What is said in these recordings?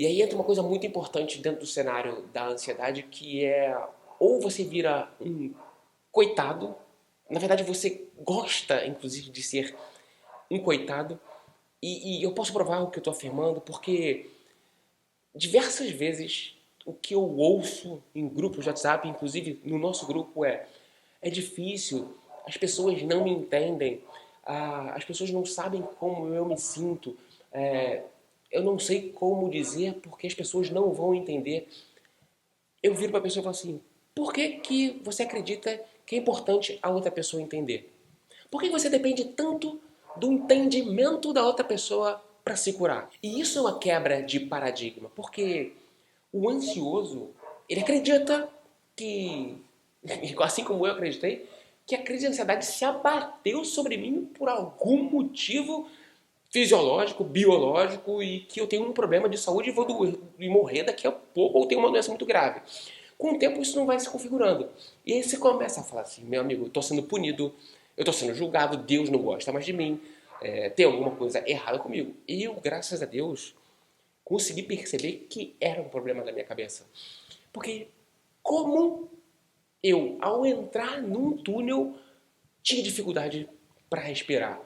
E aí entra uma coisa muito importante dentro do cenário da ansiedade, que é ou você vira um coitado, na verdade você gosta, inclusive, de ser um coitado, e eu posso provar o que eu estou afirmando, porque diversas vezes o que eu ouço em grupos de WhatsApp, inclusive no nosso grupo, é difícil, as pessoas não me entendem, as pessoas não sabem como eu me sinto, é, eu não sei como dizer porque as pessoas não vão entender. Eu viro para a pessoa e falo assim: por que, que você acredita que é importante a outra pessoa entender? Por que você depende tanto do entendimento da outra pessoa para se curar? E isso é uma quebra de paradigma, porque o ansioso, ele acredita que, assim como eu acreditei, que a crise de ansiedade se abateu sobre mim por algum motivo fisiológico, biológico e que eu tenho um problema de saúde e vou morrer daqui a pouco ou tenho uma doença muito grave. Com o tempo isso não vai se configurando. E aí você começa a falar assim: meu amigo, eu estou sendo punido, eu estou sendo julgado, Deus não gosta mais de mim, tem alguma coisa errada comigo. E eu, graças a Deus, consegui perceber que era um problema da minha cabeça. Porque como eu, ao entrar num túnel, tinha dificuldade para respirar.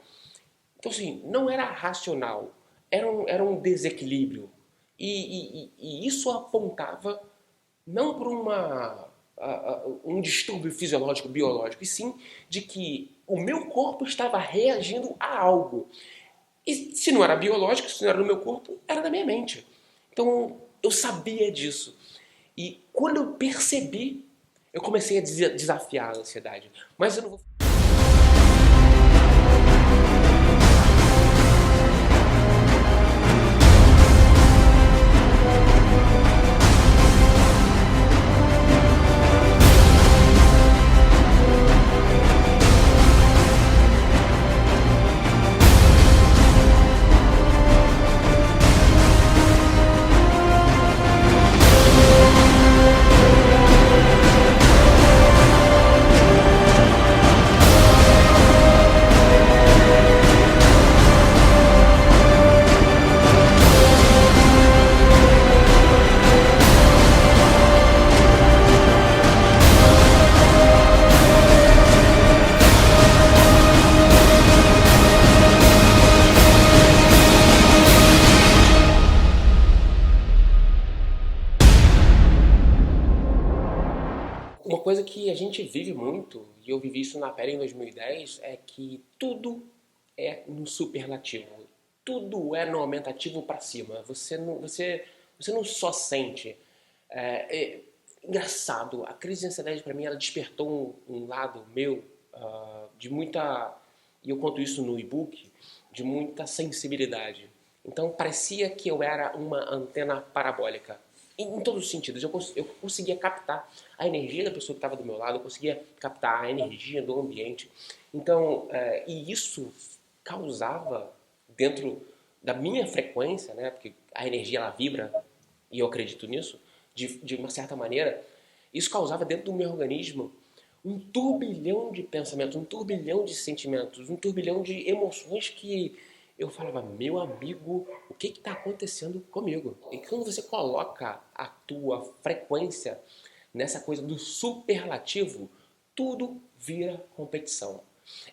Então, assim, não era racional, era um desequilíbrio. E isso apontava não para um distúrbio fisiológico, biológico, e sim de que o meu corpo estava reagindo a algo. E se não era biológico, se não era no meu corpo, era da minha mente. Então eu sabia disso. E quando eu percebi, eu comecei a desafiar a ansiedade. Mas eu não vou. Uma coisa que a gente vive muito, e eu vivi isso na pele em 2010, é que tudo é no superlativo. Tudo é no aumentativo para cima. Você não só sente. É engraçado, a crise de ansiedade para mim ela despertou um lado meu de muita, e eu conto isso no e-book, de muita sensibilidade. Então parecia que eu era uma antena parabólica. Em todos os sentidos. Eu conseguia captar a energia da pessoa que estava do meu lado, eu conseguia captar a energia do ambiente. Então, e isso causava dentro da minha frequência, né, porque a energia ela vibra, e eu acredito nisso, de uma certa maneira, isso causava dentro do meu organismo um turbilhão de pensamentos, um turbilhão de sentimentos, um turbilhão de emoções que eu falava: meu amigo, o que está acontecendo comigo? E quando você coloca a tua frequência nessa coisa do superlativo, tudo vira competição.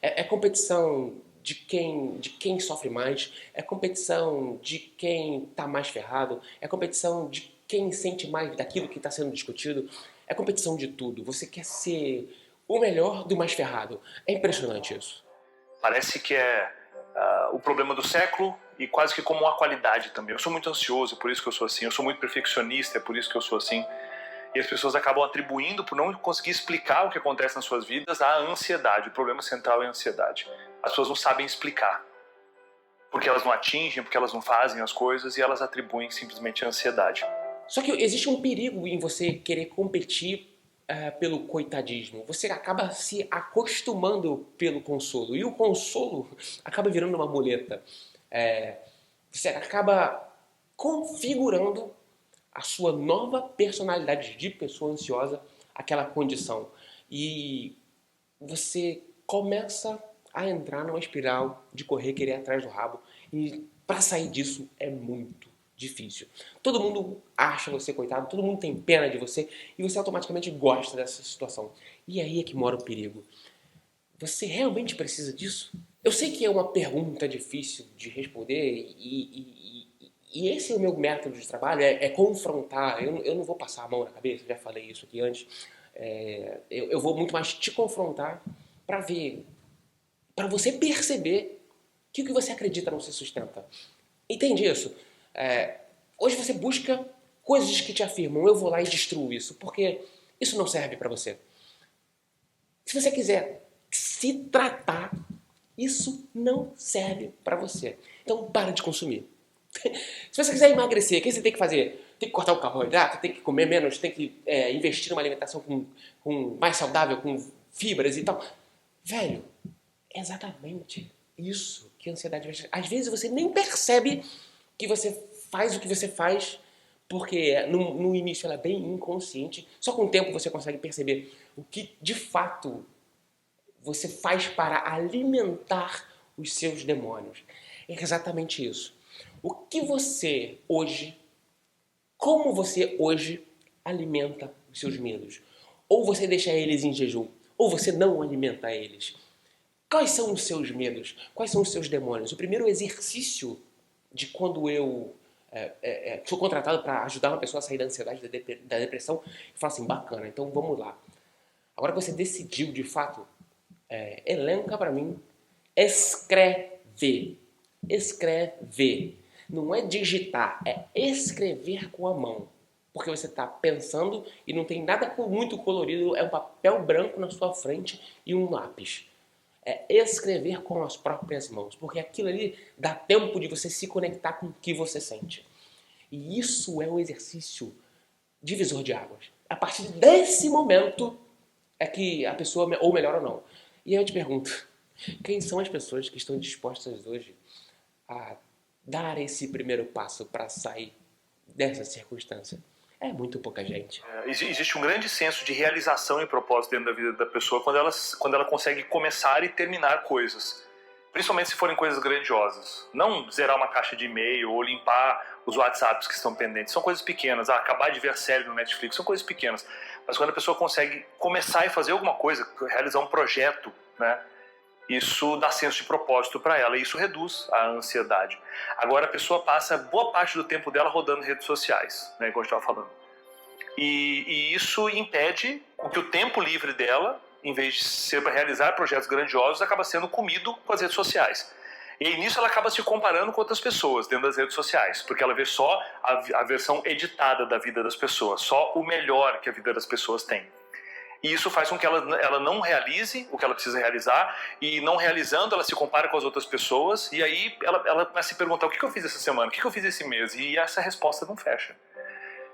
É competição de quem sofre mais, é competição de quem está mais ferrado, é competição de quem sente mais daquilo que está sendo discutido, é competição de tudo. Você quer ser o melhor do mais ferrado. É impressionante isso. Parece que é o problema do século e quase que como uma qualidade também. Eu sou muito ansioso, por isso que eu sou assim. Eu sou muito perfeccionista, é por isso que eu sou assim. E as pessoas acabam atribuindo, por não conseguir explicar o que acontece nas suas vidas, à ansiedade. O problema central é a ansiedade. As pessoas não sabem explicar. Porque elas não atingem, porque elas não fazem as coisas e elas atribuem simplesmente a ansiedade. Só que existe um perigo em você querer competir pelo coitadismo. Você acaba se acostumando pelo consolo. E o consolo acaba virando uma muleta. É, você acaba configurando a sua nova personalidade de pessoa ansiosa àquela condição. E você começa a entrar numa espiral de correr, querer atrás do rabo. E para sair disso é muito difícil. Todo mundo acha você coitado, todo mundo tem pena de você e você automaticamente gosta dessa situação. E aí é que mora o perigo. Você realmente precisa disso? Eu sei que é uma pergunta difícil de responder e esse é o meu método de trabalho, é confrontar. Eu não vou passar a mão na cabeça, já falei isso aqui antes. Eu vou muito mais te confrontar para ver, para você perceber que o que você acredita não se sustenta. Entende isso? Hoje você busca coisas que te afirmam. Eu vou lá e destruo isso, porque isso não serve para você. Se você quiser se tratar, isso não serve para você. Então para de consumir. Se você quiser emagrecer, o que você tem que fazer? Tem que cortar o carboidrato, tem que comer menos, tem que investir numa alimentação mais saudável, com fibras e tal. Velho, é exatamente isso que a ansiedade vai... Às vezes você nem percebe que você faz o que você faz, porque no início ela é bem inconsciente. Só com o tempo você consegue perceber o que de fato você faz para alimentar os seus demônios. É exatamente isso. O que você hoje, como você hoje alimenta os seus medos? Ou você deixa eles em jejum, ou você não alimenta eles. Quais são os seus medos? Quais são os seus demônios? O primeiro exercício de quando eu sou contratado para ajudar uma pessoa a sair da ansiedade, da depressão, eu falo assim, bacana, então vamos lá. Agora que você decidiu de fato, elenca para mim, escreve. Escrever. Não é digitar, é escrever com a mão. Porque você está pensando e não tem nada muito colorido, é um papel branco na sua frente e um lápis. É escrever com as próprias mãos, porque aquilo ali dá tempo de você se conectar com o que você sente. E isso é um exercício divisor de águas. A partir desse momento é que a pessoa ou melhora ou não. E aí eu te pergunto, quem são as pessoas que estão dispostas hoje a dar esse primeiro passo para sair dessa circunstância? É muito pouca gente. Existe um grande senso de realização e propósito dentro da vida da pessoa quando ela consegue começar e terminar coisas. Principalmente se forem coisas grandiosas. Não zerar uma caixa de e-mail ou limpar os WhatsApps que estão pendentes. São coisas pequenas. Acabar de ver a série no Netflix. São coisas pequenas. Mas quando a pessoa consegue começar e fazer alguma coisa, realizar um projeto, né? Isso dá senso de propósito para ela e isso reduz a ansiedade. Agora a pessoa passa boa parte do tempo dela rodando redes sociais, né, igual eu estava falando. E isso impede que o tempo livre dela, em vez de ser para realizar projetos grandiosos, acaba sendo comido com as redes sociais. E aí, nisso ela acaba se comparando com outras pessoas dentro das redes sociais, porque ela vê só a versão editada da vida das pessoas, só o melhor que a vida das pessoas tem. E isso faz com que ela não realize o que ela precisa realizar, e não realizando, ela se compara com as outras pessoas, e aí ela começa a se perguntar, o que eu fiz essa semana, o que eu fiz esse mês, e essa resposta não fecha.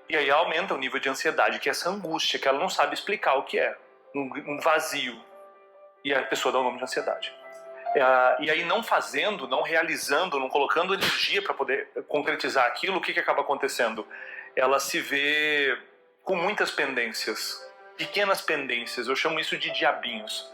E aí aumenta o nível de ansiedade, que é essa angústia, que ela não sabe explicar o que é, um vazio, e a pessoa dá o nome de ansiedade. E aí não fazendo, não realizando, não colocando energia para poder concretizar aquilo, o que acaba acontecendo? Ela se vê com muitas pendências, pequenas pendências, eu chamo isso de diabinhos.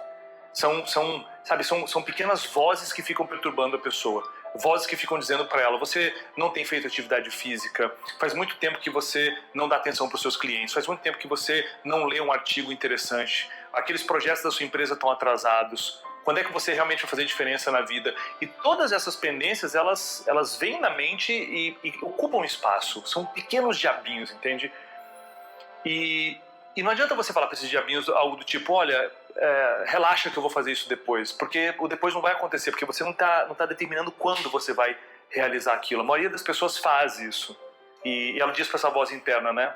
São pequenas vozes que ficam perturbando a pessoa. Vozes que ficam dizendo para ela, você não tem feito atividade física, faz muito tempo que você não dá atenção para os seus clientes, faz muito tempo que você não lê um artigo interessante, aqueles projetos da sua empresa estão atrasados, quando é que você realmente vai fazer diferença na vida? E todas essas pendências, elas vêm na mente e ocupam espaço, são pequenos diabinhos, entende? E não adianta você falar para esses diabinhos algo do tipo, olha, relaxa que eu vou fazer isso depois, porque o depois não vai acontecer, porque você não tá determinando quando você vai realizar aquilo. A maioria das pessoas faz isso. E ela diz para essa voz interna, né?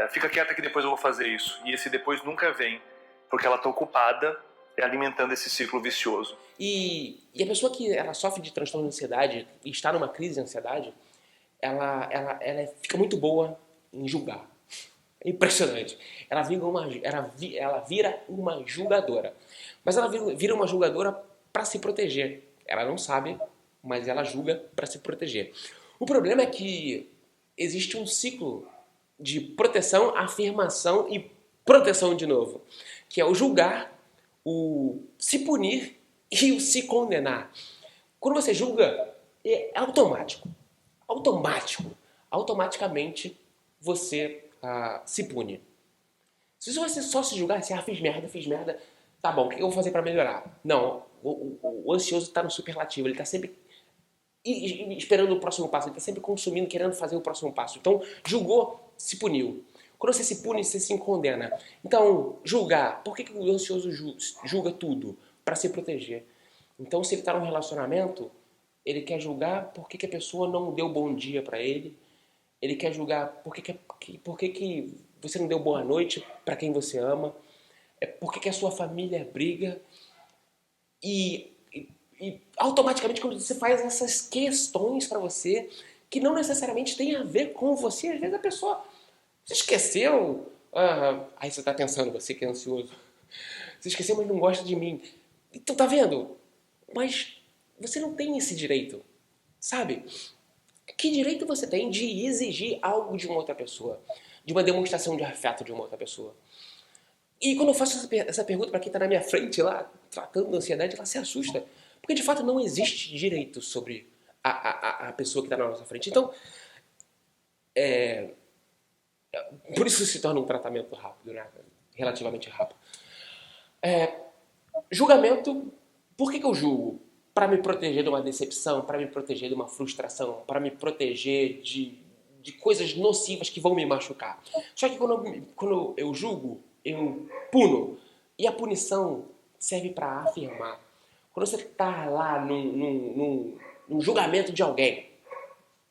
Fica quieta que depois eu vou fazer isso. E esse depois nunca vem, porque ela está ocupada alimentando esse ciclo vicioso. E a pessoa que ela sofre de transtorno de ansiedade e está numa crise de ansiedade, ela fica muito boa em julgar. É impressionante. Ela vira uma julgadora. Mas ela vira uma julgadora para se proteger. Ela não sabe, mas ela julga para se proteger. O problema é que existe um ciclo de proteção, afirmação e proteção de novo, que é o julgar, o se punir e o se condenar. Quando você julga, é automático. Automático. automaticamente você se pune. Se você só se julgar, assim, fiz merda, tá bom, o que eu vou fazer para melhorar? Não, o ansioso está no superlativo, ele está sempre esperando o próximo passo, ele está sempre consumindo, querendo fazer o próximo passo. Então, julgou, se puniu. Quando você se pune, você se condena. Então, julgar. Por que o ansioso julga tudo? Para se proteger. Então, se ele está num relacionamento, ele quer julgar por que a pessoa não deu bom dia para ele. Ele quer julgar por que você não deu boa noite para quem você ama. Por que a sua família briga. E automaticamente, quando você faz essas questões para você, que não necessariamente tem a ver com você, às vezes a pessoa... Você esqueceu? Aí você tá pensando, você que é ansioso. Você esqueceu, mas não gosta de mim. Então, tá vendo? Mas você não tem esse direito, sabe? Que direito você tem de exigir algo de uma outra pessoa? De uma demonstração de afeto de uma outra pessoa? E quando eu faço essa pergunta para quem tá na minha frente lá, tratando da ansiedade, ela se assusta. Porque, de fato, não existe direito sobre a pessoa que tá na nossa frente. Então, por isso se torna um tratamento rápido, né? Relativamente rápido. Julgamento, por que eu julgo? Para me proteger de uma decepção, para me proteger de uma frustração, para me proteger de coisas nocivas que vão me machucar. Só que quando eu julgo, eu puno. E a punição serve para afirmar. Quando você está lá num julgamento de alguém,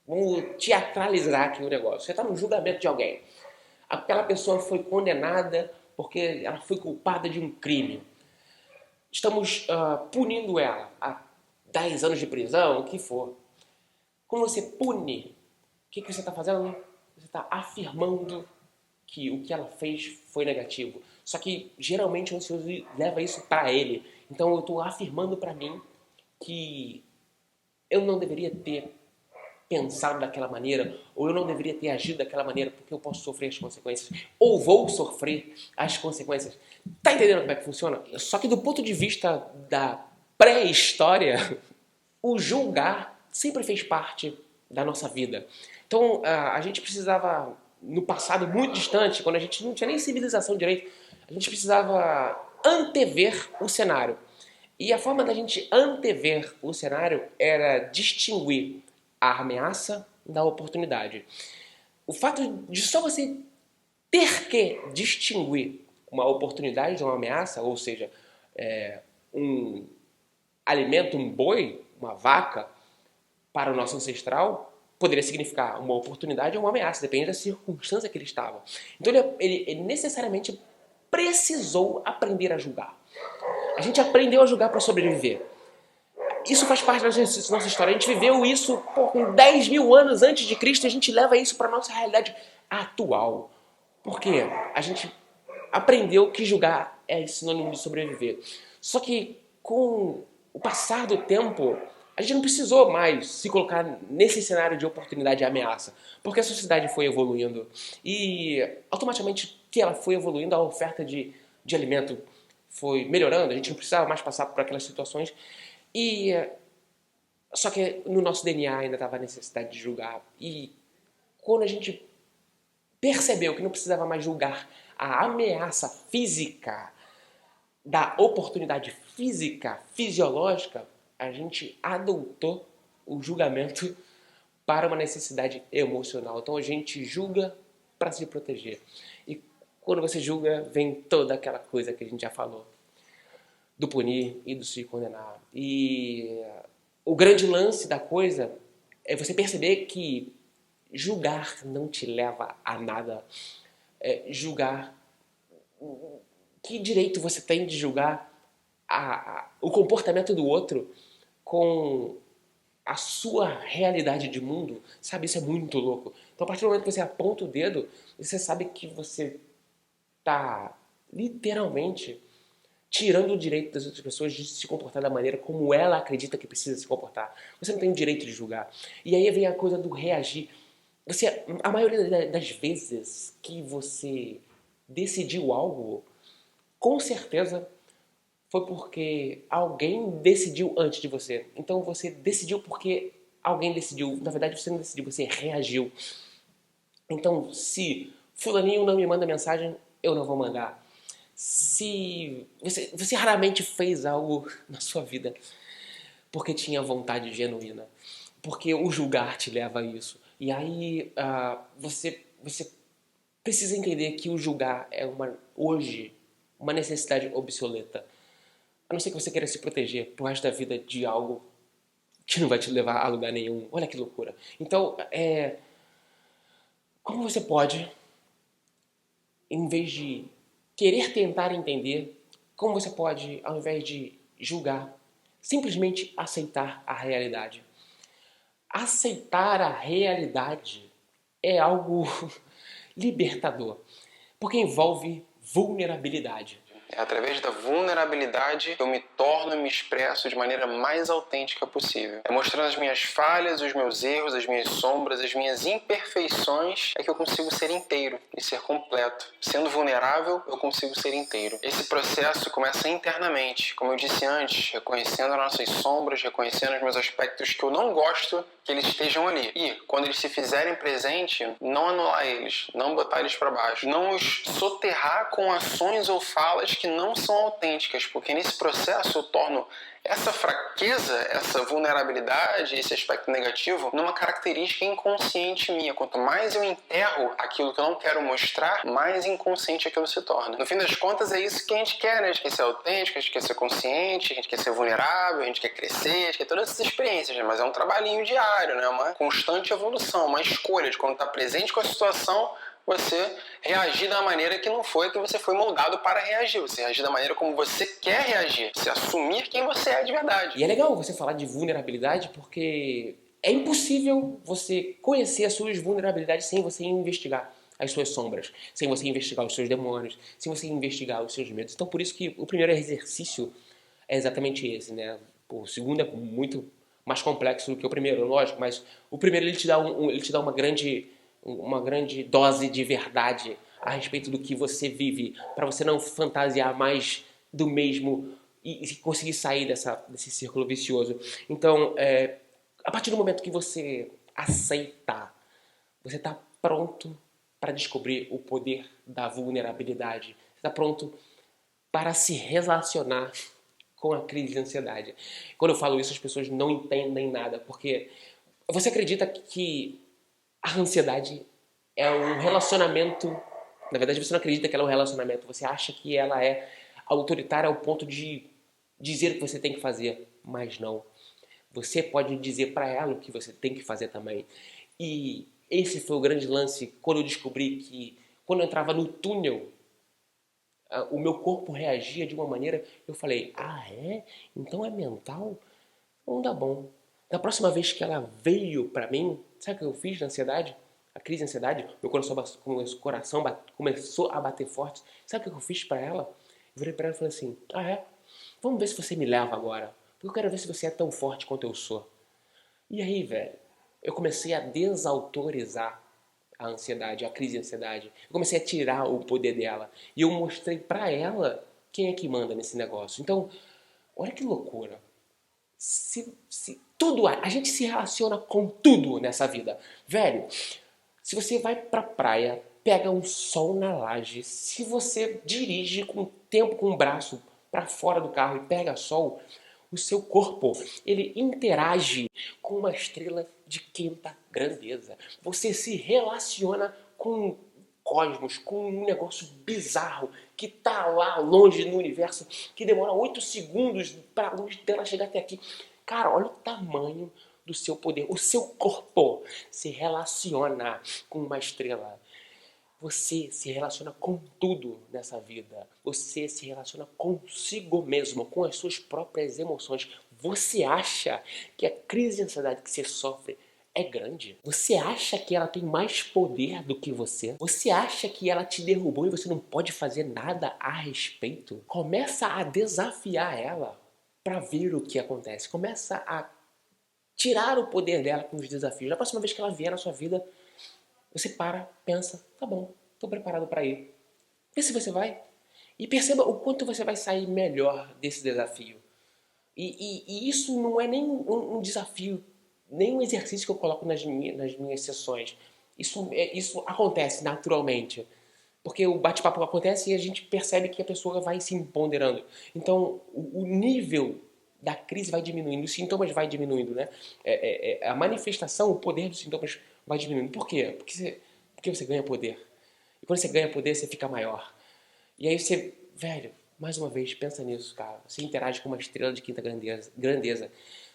vamos teatralizar aqui o negócio. Você está num julgamento de alguém. Aquela pessoa foi condenada porque ela foi culpada de um crime. Estamos punindo ela a 10 anos de prisão, o que for. Quando você pune, o que você está fazendo? Você está afirmando que o que ela fez foi negativo. Só que geralmente o ansioso leva isso para ele. Então eu estou afirmando para mim que eu não deveria ter pensado daquela maneira, ou eu não deveria ter agido daquela maneira porque eu posso sofrer as consequências, ou vou sofrer as consequências. Tá entendendo como é que funciona? Só que do ponto de vista da pré-história, o julgar sempre fez parte da nossa vida. Então a gente precisava, no passado muito distante, quando a gente não tinha nem civilização direito, a gente precisava antever o cenário. E a forma da gente antever o cenário era distinguir a ameaça da oportunidade. O fato de só você ter que distinguir uma oportunidade de uma ameaça, ou seja, um alimento, um boi, uma vaca, para o nosso ancestral, poderia significar uma oportunidade ou uma ameaça, depende da circunstância que ele estava. Então ele necessariamente precisou aprender a julgar. A gente aprendeu a julgar para sobreviver. Isso faz parte da nossa história. A gente viveu isso com 10 mil anos antes de Cristo e a gente leva isso para a nossa realidade atual. Por quê? A gente aprendeu que julgar é sinônimo de sobreviver. Só que com o passar do tempo, a gente não precisou mais se colocar nesse cenário de oportunidade e ameaça. Porque a sociedade foi evoluindo. E automaticamente que ela foi evoluindo, a oferta de alimento foi melhorando. A gente não precisava mais passar por aquelas situações. Só que no nosso DNA ainda estava a necessidade de julgar. E quando a gente percebeu que não precisava mais julgar a ameaça física da oportunidade física, fisiológica, a gente adotou o julgamento para uma necessidade emocional. Então a gente julga para se proteger. E quando você julga, vem toda aquela coisa que a gente já falou. Do punir e do se condenar. E o grande lance da coisa é você perceber que julgar não te leva a nada. Julgar... Que direito você tem de julgar o comportamento do outro com a sua realidade de mundo? Sabe, isso é muito louco. Então, a partir do momento que você aponta o dedo, você sabe que você está literalmente tirando o direito das outras pessoas de se comportar da maneira como ela acredita que precisa se comportar. Você não tem o direito de julgar. E aí vem a coisa do reagir. A maioria das vezes que você decidiu algo, com certeza foi porque alguém decidiu antes de você. Então você decidiu porque alguém decidiu. Na verdade, você não decidiu, você reagiu. Então, se fulaninho não me manda mensagem, eu não vou mandar. Se você raramente fez algo na sua vida porque tinha vontade genuína, porque o julgar te leva a isso. E aí você precisa entender que o julgar é hoje uma necessidade obsoleta. A não ser que você queira se proteger pro resto da vida de algo que não vai te levar a lugar nenhum. Olha que loucura. Então, como você pode, em vez de querer tentar entender, como você pode, ao invés de julgar, simplesmente aceitar a realidade? Aceitar a realidade é algo libertador, porque envolve vulnerabilidade. É através da vulnerabilidade que eu me torno e me expresso de maneira mais autêntica possível. É mostrando as minhas falhas, os meus erros, as minhas sombras, as minhas imperfeições é que eu consigo ser inteiro e ser completo. Sendo vulnerável, eu consigo ser inteiro. Esse processo começa internamente, como eu disse antes, reconhecendo as nossas sombras, reconhecendo os meus aspectos que eu não gosto que eles estejam ali. E, quando eles se fizerem presente, não anular eles, não botar eles para baixo, não os soterrar com ações ou falas que não são autênticas, porque nesse processo eu torno essa fraqueza, essa vulnerabilidade, esse aspecto negativo, numa característica inconsciente minha. Quanto mais eu enterro aquilo que eu não quero mostrar, mais inconsciente aquilo se torna. No fim das contas, é isso que a gente quer, né? A gente quer ser autêntico, a gente quer ser consciente, a gente quer ser vulnerável, a gente quer crescer, a gente quer todas essas experiências, né? Mas é um trabalhinho diário, né? Uma constante evolução, uma escolha de quando estar presente com a situação, você reagir da maneira que não foi que você foi moldado para reagir. Você reagir da maneira como você quer reagir. Você assumir quem você é de verdade. E é legal você falar de vulnerabilidade porque é impossível você conhecer as suas vulnerabilidades sem você investigar as suas sombras, sem você investigar os seus demônios, sem você investigar os seus medos. Então por isso que o primeiro exercício é exatamente esse, né? O segundo é muito mais complexo do que o primeiro, lógico, mas o primeiro ele te dá, ele te dá uma grande dose de verdade a respeito do que você vive, para você não fantasiar mais do mesmo e conseguir sair desse círculo vicioso. Então, a partir do momento que você aceitar, você está pronto para descobrir o poder da vulnerabilidade. Você está pronto para se relacionar com a crise de ansiedade. Quando eu falo isso, as pessoas não entendem nada, porque você acredita que a ansiedade é um relacionamento. Na verdade, você não acredita que ela é um relacionamento. Você acha que ela é autoritária ao ponto de dizer o que você tem que fazer. Mas não. Você pode dizer para ela o que você tem que fazer também. E esse foi o grande lance quando eu descobri que, quando eu entrava no túnel, o meu corpo reagia de uma maneira. Eu falei, ah, é? Então é mental? Não dá bom. Da próxima vez que ela veio pra mim, sabe o que eu fiz na ansiedade? A crise de ansiedade, meu coração começou a bater forte. Sabe o que eu fiz pra ela? Eu virei pra ela e falei assim, ah é? Vamos ver se você me leva agora. Porque eu quero ver se você é tão forte quanto eu sou. E aí, velho, eu comecei a desautorizar a ansiedade, a crise de ansiedade. Eu comecei a tirar o poder dela. E eu mostrei pra ela quem é que manda nesse negócio. Então, olha que loucura. Tudo, a gente se relaciona com tudo nessa vida. Velho, se você vai pra praia, pega um sol na laje, se você dirige com o tempo com o braço pra fora do carro e pega sol, o seu corpo, ele interage com uma estrela de quinta grandeza. Você se relaciona com o cosmos, com um negócio bizarro que tá lá longe no universo, que demora 8 segundos para a luz dela chegar até aqui. Cara, olha o tamanho do seu poder. O seu corpo se relaciona com uma estrela. Você se relaciona com tudo nessa vida. Você se relaciona consigo mesmo, com as suas próprias emoções. Você acha que a crise de ansiedade que você sofre é grande? Você acha que ela tem mais poder do que você? Você acha que ela te derrubou e você não pode fazer nada a respeito? Começa a desafiar ela para ver o que acontece. Começa a tirar o poder dela com os desafios. Na próxima vez que ela vier na sua vida, você para, pensa, tá bom, estou preparado para ir. Vê se você vai. E perceba o quanto você vai sair melhor desse desafio. E isso não é nem um desafio, nem um exercício que eu coloco nas minhas sessões. Isso acontece naturalmente. Porque o bate-papo acontece e a gente percebe que a pessoa vai se empoderando. Então, o nível da crise vai diminuindo, os sintomas vai diminuindo, né? A manifestação, o poder dos sintomas vai diminuindo. Por quê? Porque você ganha poder. E quando você ganha poder, você fica maior. E aí você, velho, mais uma vez, pensa nisso, cara. Você interage com uma estrela de quinta grandeza.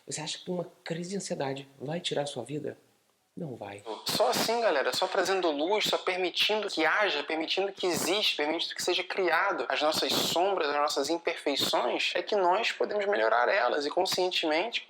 Você acha que uma crise de ansiedade vai tirar a sua vida? Não vai. Só assim, galera, só trazendo luz, só permitindo que haja, permitindo que exista, permitindo que seja criado as nossas sombras, as nossas imperfeições, é que nós podemos melhorar elas e conscientemente,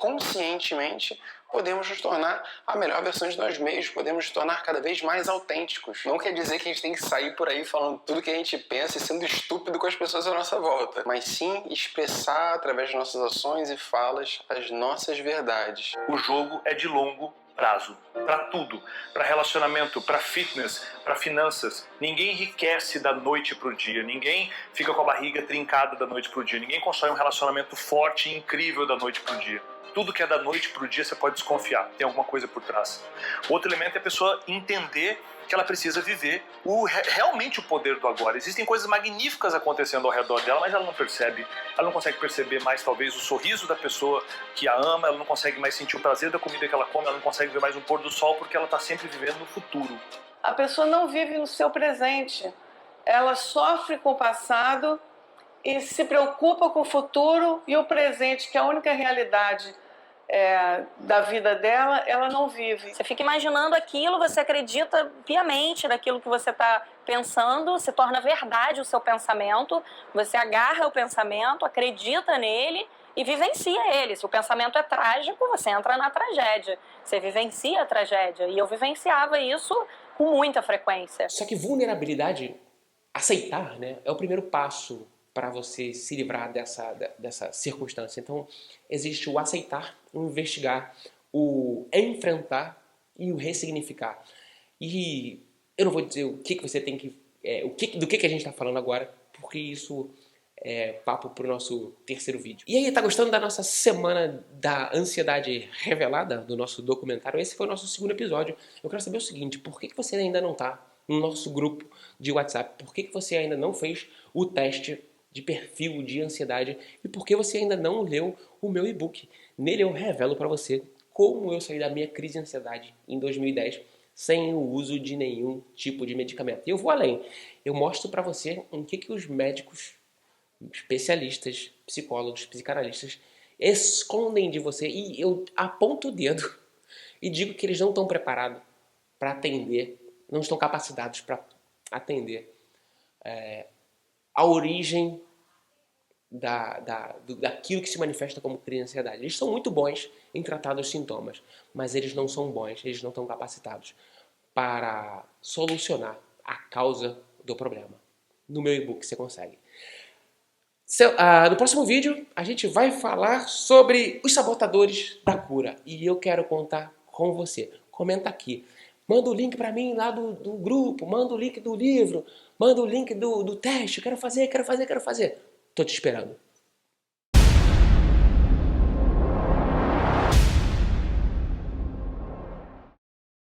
podemos nos tornar a melhor versão de nós mesmos, podemos nos tornar cada vez mais autênticos. Não quer dizer que a gente tem que sair por aí falando tudo que a gente pensa e sendo estúpido com as pessoas à nossa volta, mas sim expressar através de nossas ações e falas as nossas verdades. O jogo é de longo prazo, para tudo, para relacionamento, para fitness, para finanças. Ninguém enriquece da noite pro dia, ninguém fica com a barriga trincada da noite pro dia, ninguém constrói um relacionamento forte e incrível da noite pro dia. Tudo que é da noite pro dia você pode desconfiar, tem alguma coisa por trás. Outro elemento é a pessoa entender que ela precisa viver realmente o poder do agora. Existem coisas magníficas acontecendo ao redor dela, mas ela não percebe. Ela não consegue perceber mais, talvez, o sorriso da pessoa que a ama, ela não consegue mais sentir o prazer da comida que ela come, ela não consegue ver mais um pôr do sol, porque ela está sempre vivendo no futuro. A pessoa não vive no seu presente. Ela sofre com o passado e se preocupa com o futuro, e o presente, que é a única realidade da vida dela, ela não vive. Você fica imaginando aquilo, você acredita piamente naquilo que você está pensando, se torna verdade o seu pensamento, você agarra o pensamento, acredita nele e vivencia ele. Se o pensamento é trágico, você entra na tragédia, você vivencia a tragédia. E eu vivenciava isso com muita frequência. Só que vulnerabilidade, aceitar, né, é o primeiro passo para você se livrar dessa circunstância. Então, existe o aceitar, o investigar, o enfrentar e o ressignificar. E eu não vou dizer o que você tem que... do que a gente está falando agora, porque isso é papo para o nosso terceiro vídeo. E aí, tá gostando da nossa semana da ansiedade revelada, do nosso documentário? Esse foi o nosso segundo episódio. Eu quero saber o seguinte, por que você ainda não está no nosso grupo de WhatsApp? Por que você ainda não fez o teste de perfil de ansiedade e por que você ainda não leu o meu e-book? Nele eu revelo para você como eu saí da minha crise de ansiedade em 2010 sem o uso de nenhum tipo de medicamento. E eu vou além. Eu mostro para você o que os médicos, especialistas, psicólogos, psicanalistas escondem de você, e eu aponto o dedo e digo que eles não estão preparados para atender, não estão capacitados para atender a origem daquilo que se manifesta como crise de ansiedade. Eles são muito bons em tratar dos sintomas, mas eles não são bons, eles não estão capacitados para solucionar a causa do problema. No meu e-book você consegue. No próximo vídeo a gente vai falar sobre os sabotadores da cura e eu quero contar com você. Comenta aqui. Manda o link para mim lá do grupo, manda o link do livro, manda o link do teste. Quero fazer. Tô te esperando.